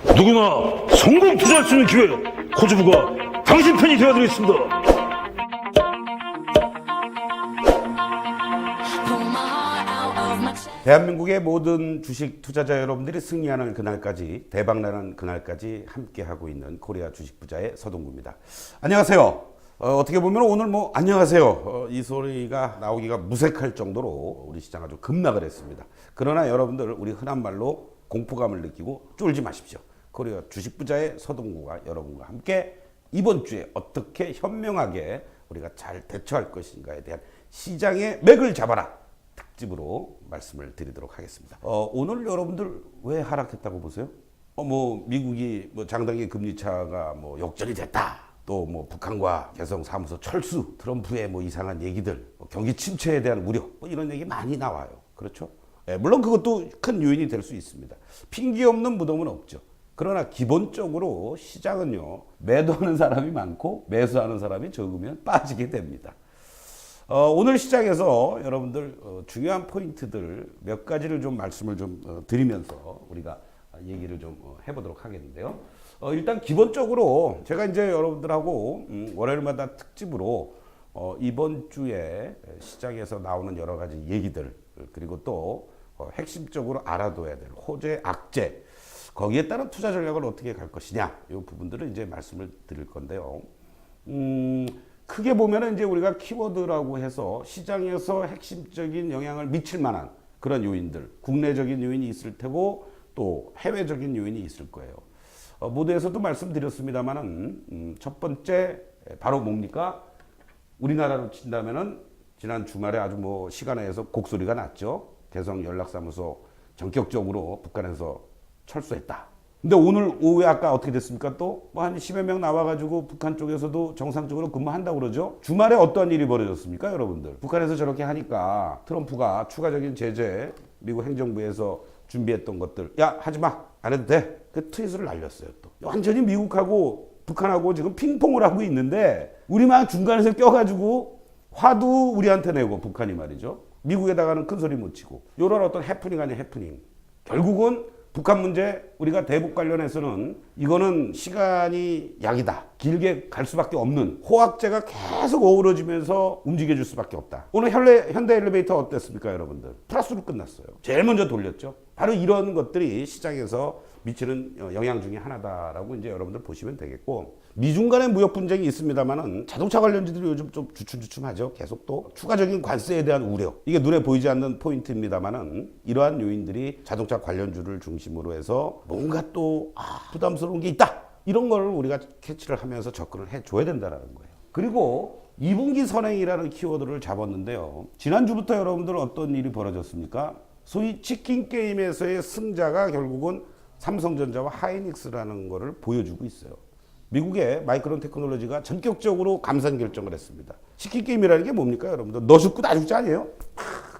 누구나 성공 투자할 수 있는 기회, 코주부가 당신 편이 되어드리겠습니다. 대한민국의 모든 주식 투자자 여러분들이 승리하는 그날까지, 대박나는 그날까지 함께하고 있는 코리아 주식부자의 서동구입니다. 안녕하세요. 어떻게 보면 오늘 안녕하세요 이 소리가 나오기가 무색할 정도로 우리 시장 아주 급락을 했습니다. 그러나 여러분들, 우리 흔한 말로 공포감을 느끼고 쫄지 마십시오. 코리아 주식부자의 서동구가 여러분과 함께 이번 주에 어떻게 현명하게 우리가 잘 대처할 것인가에 대한 시장의 맥을 잡아라 특집으로 말씀을 드리도록 하겠습니다. 오늘 여러분들 왜 하락했다고 보세요? 미국이 장단기 금리 차가 역전이 됐다. 또 북한과 개성 사무소 철수, 트럼프의 이상한 얘기들, 경기 침체에 대한 우려, 이런 얘기 많이 나와요. 그렇죠? 물론 그것도 큰 요인이 될 수 있습니다. 핑계 없는 무덤은 없죠. 그러나 기본적으로 시장은요, 매도하는 사람이 많고 매수하는 사람이 적으면 빠지게 됩니다. 오늘 시장에서 여러분들 중요한 포인트들 몇 가지를 좀 말씀을 좀 드리면서 우리가 얘기를 좀 해보도록 하겠는데요. 일단 기본적으로 제가 이제 여러분들하고 월요일마다 특집으로 이번 주에 시장에서 나오는 여러 가지 얘기들, 그리고 또 핵심적으로 알아둬야 될 호재, 악재, 거기에 따른 투자 전략을 어떻게 갈 것이냐, 이 부분들을 이제 말씀을 드릴 건데요. 크게 보면은 이제 우리가 키워드라고 해서 시장에서 핵심적인 영향을 미칠 만한 그런 요인들, 국내적인 요인이 있을 테고 또 해외적인 요인이 있을 거예요. 모두에서도 말씀드렸습니다만은 첫 번째 바로 뭡니까? 우리나라로 친다면은 지난 주말에 아주 시간에서 곡소리가 났죠. 개성 연락사무소 전격적으로 북한에서 철수했다. 근데 오늘 오후에 아까 어떻게 됐습니까? 또 한 10여 명 나와가지고 북한 쪽에서도 정상적으로 근무한다고 그러죠. 주말에 어떠한 일이 벌어졌습니까, 여러분들? 북한에서 저렇게 하니까 트럼프가 추가적인 제재, 미국 행정부에서 준비했던 것들, 야, 하지 마, 안 해도 돼. 그 트윗을 날렸어요. 또 완전히 미국하고 북한하고 지금 핑퐁을 하고 있는데 우리만 중간에서 껴가지고 화도 우리한테 내고, 북한이 말이죠. 미국에다가는 큰 소리 못 치고, 이런 어떤 해프닝 아닌 해프닝. 결국은 북한 문제, 우리가 대북 관련해서는 이거는 시간이 약이다. 길게 갈 수밖에 없는 호학제가 계속 어우러지면서 움직여줄 수밖에 없다. 오늘 현대 엘리베이터 어땠습니까, 여러분들? 플러스로 끝났어요. 제일 먼저 돌렸죠. 바로 이런 것들이 시장에서 미치는 영향 중에 하나다라고 이제 여러분들 보시면 되겠고, 미중 간의 무역 분쟁이 있습니다만은 자동차 관련주들이 요즘 좀 주춤주춤하죠. 계속 또 추가적인 관세에 대한 우려, 이게 눈에 보이지 않는 포인트입니다만은 이러한 요인들이 자동차 관련주를 중심으로 해서 뭔가 또 부담스러운 게 있다, 이런 걸 우리가 캐치를 하면서 접근을 해줘야 된다는 거예요. 그리고 2분기 선행이라는 키워드를 잡았는데요. 지난주부터 여러분들 어떤 일이 벌어졌습니까? 소위 치킨 게임에서의 승자가 결국은 삼성전자와 하이닉스라는 것을 보여주고 있어요. 미국의 마이크론 테크놀로지가 전격적으로 감산 결정을 했습니다. 치킨 게임이라는 게 뭡니까, 여러분들? 너 죽고 나 죽지 아니에요?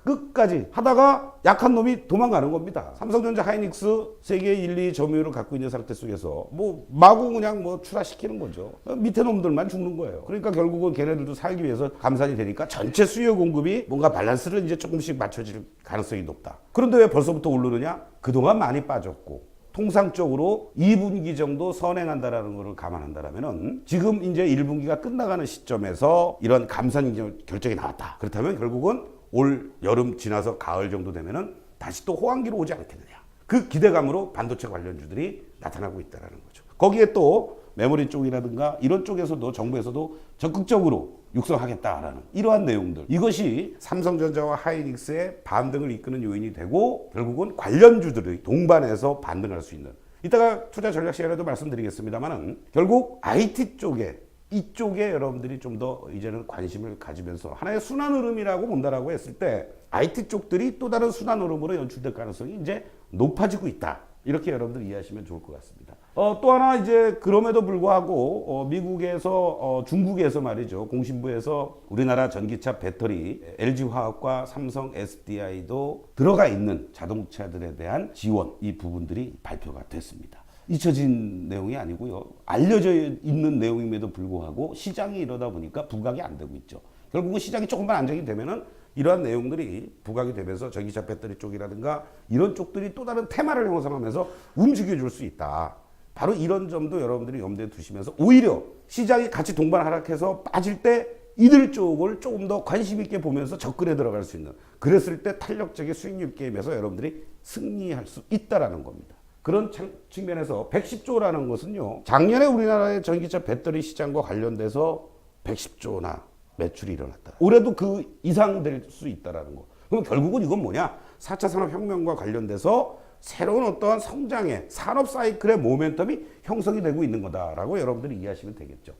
끝까지 하다가 약한 놈이 도망가는 겁니다. 삼성전자, 하이닉스 세계 1, 2 점유율을 갖고 있는 상태 속에서 마구 그냥 출하시키는 거죠. 밑에 놈들만 죽는 거예요. 그러니까 결국은 걔네들도 살기 위해서 감산이 되니까 전체 수요 공급이 뭔가 밸런스를 이제 조금씩 맞춰질 가능성이 높다. 그런데 왜 벌써부터 오르느냐? 그동안 많이 빠졌고, 통상적으로 2분기 정도 선행한다라는 것을 감안한다라면은 지금 이제 1분기가 끝나가는 시점에서 이런 감산 결정이 나왔다. 그렇다면 결국은 올 여름 지나서 가을 정도 되면은 다시 또 호황기로 오지 않겠느냐. 그 기대감으로 반도체 관련주들이 나타나고 있다는 거죠. 거기에 또 메모리 쪽이라든가 이런 쪽에서도 정부에서도 적극적으로 육성하겠다라는 이러한 내용들, 이것이 삼성전자와 하이닉스의 반등을 이끄는 요인이 되고 결국은 관련주들이 동반해서 반등할 수 있는, 이따가 투자 전략 시간에도 말씀드리겠습니다만은 결국 IT 쪽에, 이쪽에 여러분들이 좀 더 이제는 관심을 가지면서 하나의 순환 흐름이라고 본다라고 했을 때 IT 쪽들이 또 다른 순환 흐름으로 연출될 가능성이 이제 높아지고 있다. 이렇게 여러분들 이해하시면 좋을 것 같습니다. 또 하나 이제 그럼에도 불구하고 미국에서 중국에서 말이죠, 공신부에서 우리나라 전기차 배터리 LG화학과 삼성 SDI도 들어가 있는 자동차들에 대한 지원, 이 부분들이 발표가 됐습니다. 잊혀진 내용이 아니고요, 알려져 있는 내용임에도 불구하고 시장이 이러다 보니까 부각이 안 되고 있죠. 결국은 시장이 조금만 안정이 되면은 이러한 내용들이 부각이 되면서 전기차 배터리 쪽이라든가 이런 쪽들이 또 다른 테마를 형성하면서 움직여 줄 수 있다. 바로 이런 점도 여러분들이 염두에 두시면서 오히려 시장이 같이 동반 하락해서 빠질 때 이들 쪽을 조금 더 관심 있게 보면서 접근해 들어갈 수 있는, 그랬을 때 탄력적인 수익률 게임에서 여러분들이 승리할 수 있다라는 겁니다. 그런 측면에서 110조라는 것은요, 작년에 우리나라의 전기차 배터리 시장과 관련돼서 110조나 매출이 일어났다. 올해도 그 이상 될 수 있다라는 거. 그럼 결국은 이건 뭐냐? 4차 산업혁명과 관련돼서 새로운 어떠한 성장의 산업 사이클의 모멘텀이 형성이 되고 있는 거다라고 여러분들이 이해하시면 되겠죠.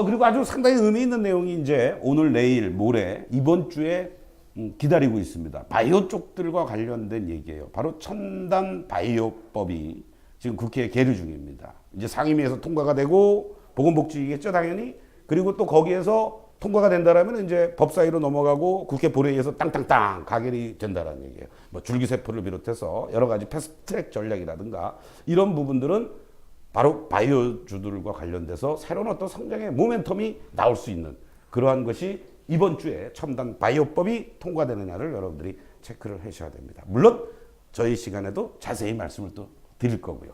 그리고 아주 상당히 의미 있는 내용이 이제 오늘, 내일, 모레, 이번 주에 기다리고 있습니다. 바이오 쪽들과 관련된 얘기예요. 바로 첨단 바이오법이 지금 국회에 계류 중입니다. 이제 상임위에서 통과가 되고 보건복지겠죠, 당연히. 그리고 또 거기에서 통과가 된다라면 이제 법사위로 넘어가고 국회 본회의에서 땅땅땅 가결이 된다라는 얘기예요. 뭐 줄기세포를 비롯해서 여러 가지 패스트트랙 전략이라든가 이런 부분들은 바로 바이오주들과 관련돼서 새로운 어떤 성장의 모멘텀이 나올 수 있는 그러한 것이 이번 주에 첨단 바이오법이 통과되느냐를 여러분들이 체크를 하셔야 됩니다. 물론 저희 시간에도 자세히 말씀을 또 드릴 거고요.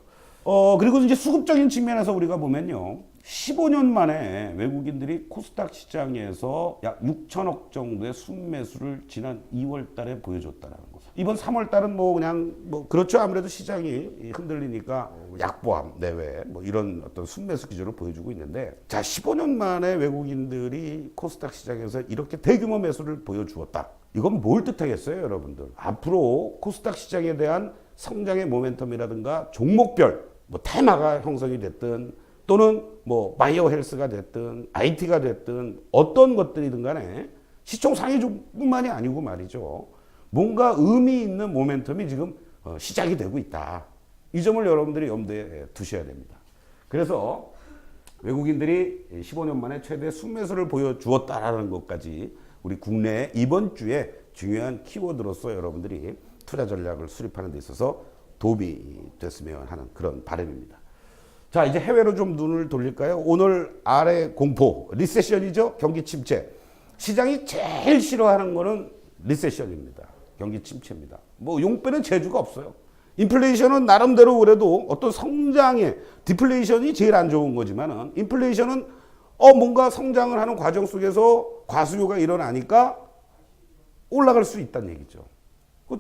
그리고 이제 수급적인 측면에서 우리가 보면요, 15년 만에 외국인들이 코스닥 시장에서 약 6천억 정도의 순매수를 지난 2월 달에 보여줬다는 거. 이번 3월 달은 뭐 그냥 뭐 그렇죠. 아무래도 시장이 흔들리니까 약보함 내외 뭐 이런 어떤 순매수 기조를 보여주고 있는데, 자, 15년 만에 외국인들이 코스닥 시장에서 이렇게 대규모 매수를 보여주었다. 이건 뭘 뜻하겠어요, 여러분들? 앞으로 코스닥 시장에 대한 성장의 모멘텀이라든가 종목별 뭐 테마가 형성이 됐든 또는 뭐 바이오 헬스가 됐든 IT가 됐든 어떤 것들이든 간에 시총 상위주뿐만이 아니고 말이죠, 뭔가 의미 있는 모멘텀이 지금 시작이 되고 있다. 이 점을 여러분들이 염두에 두셔야 됩니다. 그래서 외국인들이 15년 만에 최대 순매수를 보여주었다라는 것까지 우리 국내에 이번 주에 중요한 키워드로서 여러분들이 투자 전략을 수립하는 데 있어서 도움이 됐으면 하는 그런 바람입니다. 자, 이제 해외로 좀 눈을 돌릴까요? 오늘 아래 공포, 리세션이죠. 경기 침체. 시장이 제일 싫어하는 거는 리세션입니다. 경기 침체입니다. 뭐 용빼는 재주가 없어요. 인플레이션은 나름대로 그래도 어떤 성장의 디플레이션이 제일 안 좋은 거지만은, 인플레이션은 뭔가 성장을 하는 과정 속에서 과수요가 일어나니까 올라갈 수 있다는 얘기죠.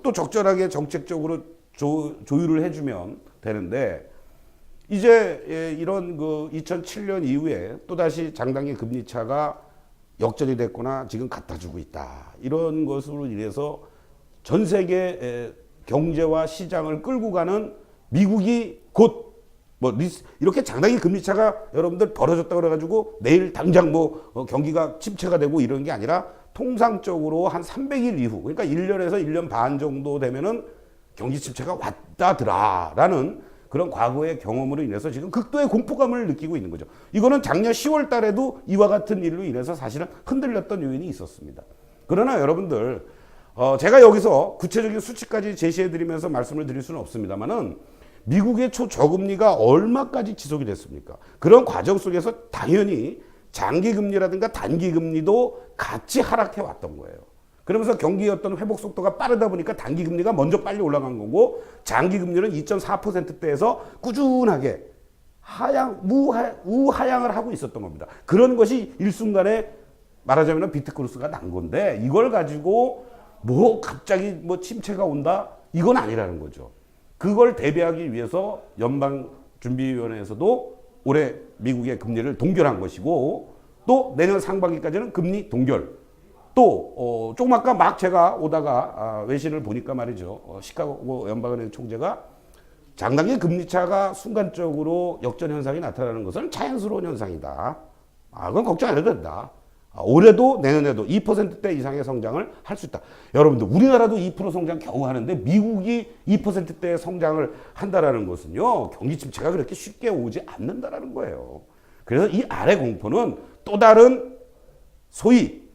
또 적절하게 정책적으로 조율을 해주면 되는데, 이제 이런 그 2007년 이후에 또다시 장단기 금리차가 역전이 됐거나 지금 갖다 주고 있다. 이런 것으로 인해서 전 세계 경제와 시장을 끌고 가는 미국이 곧 뭐 이렇게 장단기 금리차가 여러분들 벌어졌다고 그래가지고 내일 당장 뭐 경기가 침체가 되고 이런 게 아니라 통상적으로 한 300일 이후, 그러니까 1년에서 1년 반 정도 되면은 경기 침체가 왔다더라라는 그런 과거의 경험으로 인해서 지금 극도의 공포감을 느끼고 있는 거죠. 이거는 작년 10월 달에도 이와 같은 일로 인해서 사실은 흔들렸던 요인이 있었습니다. 그러나 여러분들, 제가 여기서 구체적인 수치까지 제시해드리면서 말씀을 드릴 수는 없습니다만은, 미국의 초저금리가 얼마까지 지속이 됐습니까? 그런 과정 속에서 당연히 장기금리라든가 단기금리도 같이 하락해 왔던 거예요. 그러면서 경기의 어떤 회복 속도가 빠르다 보니까 단기금리가 먼저 빨리 올라간 거고, 장기금리는 2.4%대에서 꾸준하게 우하향을 하고 있었던 겁니다. 그런 것이 일순간에 말하자면 비트크루스가 난 건데, 이걸 가지고 뭐 갑자기 뭐 침체가 온다? 이건 아니라는 거죠. 그걸 대비하기 위해서 연방준비위원회에서도 올해 미국의 금리를 동결한 것이고, 또 내년 상반기까지는 금리 동결. 또 조금 아까 막 제가 오다가 외신을 보니까 말이죠, 시카고 연방은행 총재가 장단기 금리차가 순간적으로 역전 현상이 나타나는 것은 자연스러운 현상이다. 그건 걱정 안 해도 된다. 올해도 내년에도 2%대 이상의 성장을 할 수 있다. 여러분들, 우리나라도 2% 성장 겨우 하는데 미국이 2%대의 성장을 한다라는 것은요, 경기 침체가 그렇게 쉽게 오지 않는다라는 거예요. 그래서 이 아래 공포는 또 다른 소위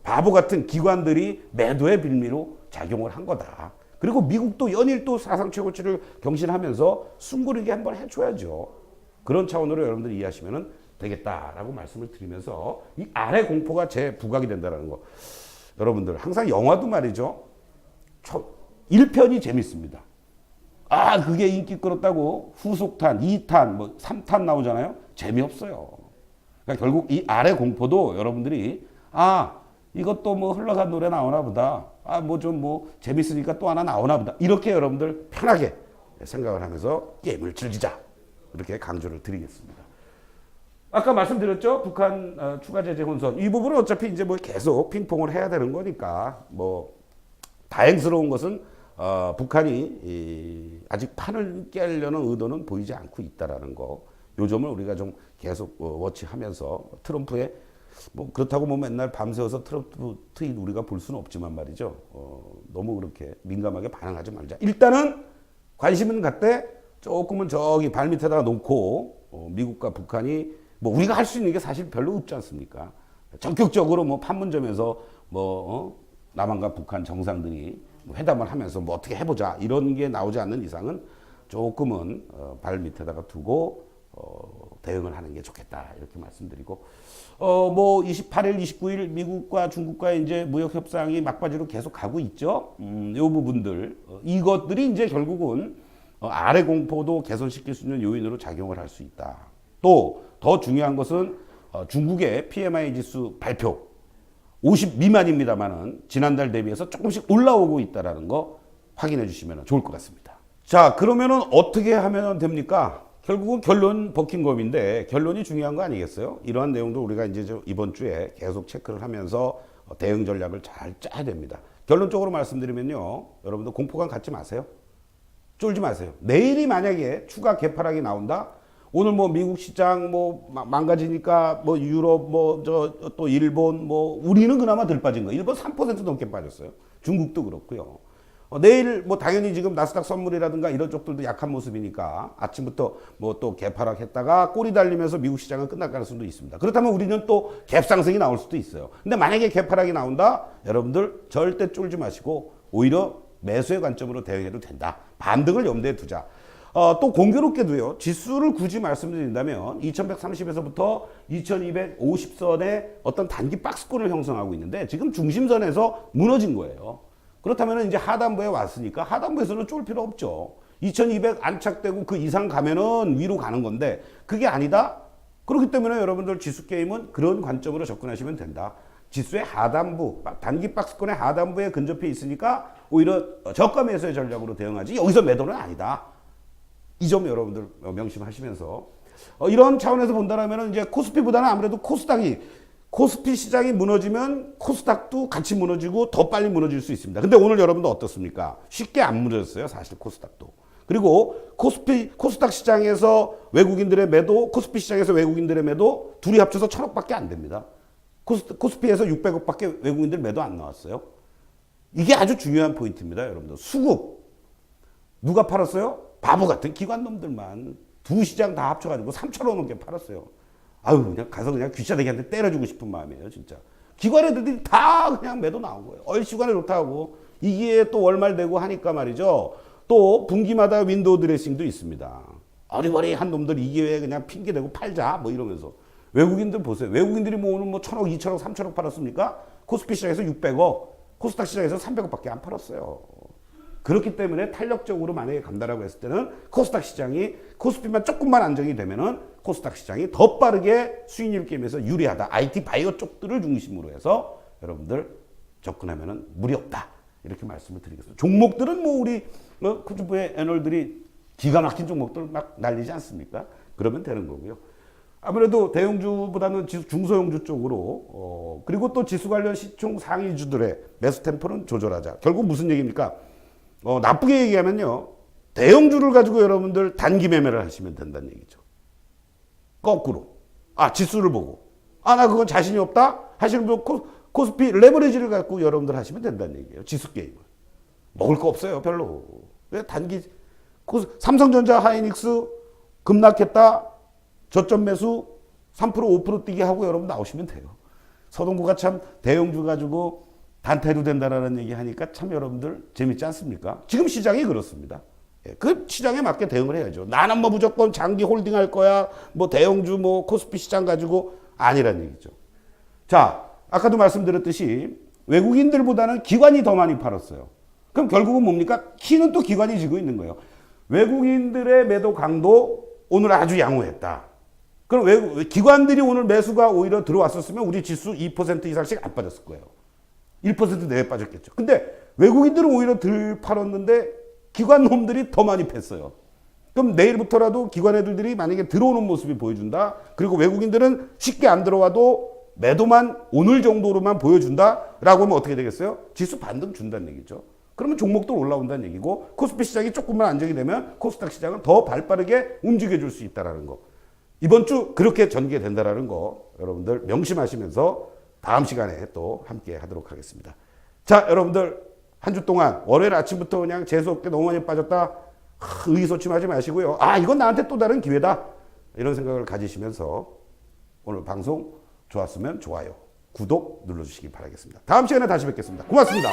바보 같은 기관들이 매도의 빌미로 작용을 한 거다. 그리고 미국도 연일 또 사상 최고치를 경신하면서 숨고르기 한번 해줘야죠. 그런 차원으로 여러분들이 이해하시면 되겠다라고 말씀을 드리면서, 이 아래 공포가 재부각이 된다는 거. 여러분들, 항상 영화도 말이죠, 1편이 재밌습니다. 아, 그게 인기 끌었다고 후속탄, 2탄, 뭐 3탄 나오잖아요. 재미없어요. 그러니까 결국 이 아래 공포도 여러분들이 아, 이것도 뭐 흘러간 노래 나오나 보다. 아, 뭐 좀 뭐 재밌으니까 또 하나 나오나 보다. 이렇게 여러분들 편하게 생각을 하면서 게임을 즐기자. 이렇게 강조를 드리겠습니다. 아까 말씀드렸죠? 북한 추가 제재 혼선. 이 부분은 어차피 이제 뭐 계속 핑퐁을 해야 되는 거니까 뭐 다행스러운 것은 북한이 아직 판을 깨려는 의도는 보이지 않고 있다라는 거. 요 점을 우리가 좀 계속 워치하면서 트럼프의 뭐 그렇다고 뭐 맨날 밤새워서 트럼프 트윗 우리가 볼 수는 없지만 말이죠. 너무 그렇게 민감하게 반응하지 말자. 일단은 관심은 갖되 조금은 저기 발밑에다가 놓고 미국과 북한이 뭐 우리가 할 수 있는 게 사실 별로 없지 않습니까? 적극적으로 뭐 판문점에서 뭐 남한과 북한 정상들이 회담을 하면서 뭐 어떻게 해보자 이런 게 나오지 않는 이상은 조금은 발 밑에다가 두고 대응을 하는 게 좋겠다 이렇게 말씀드리고 뭐 28일, 29일 미국과 중국과의 이제 무역 협상이 막바지로 계속 가고 있죠. 이 부분들 이것들이 이제 결국은 아래 공포도 개선시킬 수 있는 요인으로 작용을 할 수 있다. 또 더 중요한 것은 중국의 PMI 지수 발표 50 미만입니다만은 지난달 대비해서 조금씩 올라오고 있다라는 거 확인해 주시면 좋을 것 같습니다. 자, 그러면은 어떻게 하면 됩니까? 결국은 결론 버킹검인데 결론이 중요한 거 아니겠어요? 이러한 내용도 우리가 이제 이번 주에 계속 체크를 하면서 대응 전략을 잘 짜야 됩니다. 결론적으로 말씀드리면요. 여러분들 공포감 갖지 마세요. 쫄지 마세요. 내일이 만약에 추가 개파락이 나온다? 오늘 뭐 미국 시장 뭐 망가지니까 뭐 유럽 뭐 저 또 일본 뭐 우리는 그나마 덜 빠진 거. 일본 3% 넘게 빠졌어요. 중국도 그렇고요. 내일 뭐 당연히 지금 나스닥 선물이라든가 이런 쪽들도 약한 모습이니까 아침부터 뭐 또 개파락 했다가 꼬리 달리면서 미국 시장은 끝날 가능성도 있습니다. 그렇다면 우리는 또 갭상승이 나올 수도 있어요. 근데 만약에 개파락이 나온다? 여러분들 절대 쫄지 마시고 오히려 매수의 관점으로 대응해도 된다. 반등을 염두에 두자. 또 공교롭게도요. 지수를 굳이 말씀드린다면 2130에서부터 2250선의 어떤 단기 박스권을 형성하고 있는데 지금 중심선에서 무너진 거예요. 그렇다면 이제 하단부에 왔으니까 하단부에서는 쫄 필요 없죠. 2200 안착되고 그 이상 가면은 위로 가는 건데 그게 아니다? 그렇기 때문에 여러분들 지수 게임은 그런 관점으로 접근하시면 된다. 지수의 하단부, 단기 박스권의 하단부에 근접해 있으니까 오히려 저가 매수의 전략으로 대응하지 여기서 매도는 아니다. 이 점 여러분들 명심하시면서 이런 차원에서 본다면 이제 코스피보다는 아무래도 코스피 시장이 무너지면 코스닥도 같이 무너지고 더 빨리 무너질 수 있습니다. 근데 오늘 여러분들 어떻습니까? 쉽게 안 무너졌어요. 사실 코스닥도. 그리고 코스닥 시장에서 외국인들의 매도, 코스피 시장에서 외국인들의 매도 둘이 합쳐서 1000억밖에 안 됩니다. 코스피에서 600억밖에 외국인들 매도 안 나왔어요. 이게 아주 중요한 포인트입니다. 여러분들. 수급. 누가 팔았어요? 바보 같은 기관 놈들만 두 시장 다 합쳐가지고 3,000원 넘게 팔았어요. 아유, 그냥 가서 그냥 귀싸대기한테 때려주고 싶은 마음이에요, 진짜. 기관 애들이 다 그냥 매도 나온 거예요. 얼씨관에 좋다고. 이게 또 월말되고 하니까 말이죠. 또 분기마다 윈도우 드레싱도 있습니다. 어리버리한 놈들 이 기회에 그냥 핑계대고 팔자 뭐 이러면서. 외국인들 보세요. 외국인들이 뭐 오늘 뭐 1,000억, 2,000억, 3,000억 팔았습니까? 코스피 시장에서 600억, 코스닥 시장에서 300억밖에 안 팔았어요. 그렇기 때문에 탄력적으로 만약에 간다라고 했을 때는 코스닥 시장이 코스피만 조금만 안정이 되면은 코스닥 시장이 더 빠르게 수익률 게임에서 유리하다. IT 바이오 쪽들을 중심으로 해서 여러분들 접근하면은 무리 없다. 이렇게 말씀을 드리겠습니다. 종목들은 뭐 우리 코주부의 애널들이 기가 막힌 종목들 막 날리지 않습니까? 그러면 되는 거고요. 아무래도 대형주보다는 중소형주 쪽으로 그리고 또 지수 관련 시총 상위주들의 매수 템포는 조절하자. 결국 무슨 얘기입니까? 나쁘게 얘기하면요. 대형주를 가지고 여러분들 단기 매매를 하시면 된다는 얘기죠. 거꾸로. 지수를 보고. 나 그건 자신이 없다? 하시는 분 코스피 레버리지를 갖고 여러분들 하시면 된다는 얘기예요. 지수 게임을. 먹을 거 없어요. 별로. 왜 단기 삼성전자 하이닉스 급락했다. 저점 매수 3% 5% 뛰게 하고 여러분 나오시면 돼요. 서동구가 참 대형주 가지고 단타로 된다라는 얘기 하니까 참 여러분들 재밌지 않습니까? 지금 시장이 그렇습니다. 그 시장에 맞게 대응을 해야죠. 나는 뭐 무조건 장기 홀딩 할 거야. 뭐 대형주 뭐 코스피 시장 가지고 아니란 얘기죠. 자, 아까도 말씀드렸듯이 외국인들보다는 기관이 더 많이 팔았어요. 그럼 결국은 뭡니까? 키는 또 기관이 지고 있는 거예요. 외국인들의 매도 강도 오늘 아주 양호했다. 그럼 기관들이 오늘 매수가 오히려 들어왔었으면 우리 지수 2% 이상씩 안 빠졌을 거예요. 1% 내외 빠졌겠죠. 근데 외국인들은 오히려 덜 팔았는데 기관 놈들이 더 많이 팼어요. 그럼 내일부터라도 기관 애들이 만약에 들어오는 모습이 보여준다. 그리고 외국인들은 쉽게 안 들어와도 매도만 오늘 정도로만 보여준다라고 하면 어떻게 되겠어요? 지수 반등 준다는 얘기죠. 그러면 종목도 올라온다는 얘기고 코스피 시장이 조금만 안정이 되면 코스닥 시장은 더 발빠르게 움직여줄 수 있다는 거. 이번 주 그렇게 전개된다는 거 여러분들 명심하시면서 다음 시간에 또 함께 하도록 하겠습니다. 자, 여러분들 한 주 동안 월요일 아침부터 그냥 재수없게 너무 많이 빠졌다. 의기소침하지 마시고요. 아, 이건 나한테 또 다른 기회다. 이런 생각을 가지시면서 오늘 방송 좋았으면 좋아요, 구독 눌러주시기 바라겠습니다. 다음 시간에 다시 뵙겠습니다. 고맙습니다.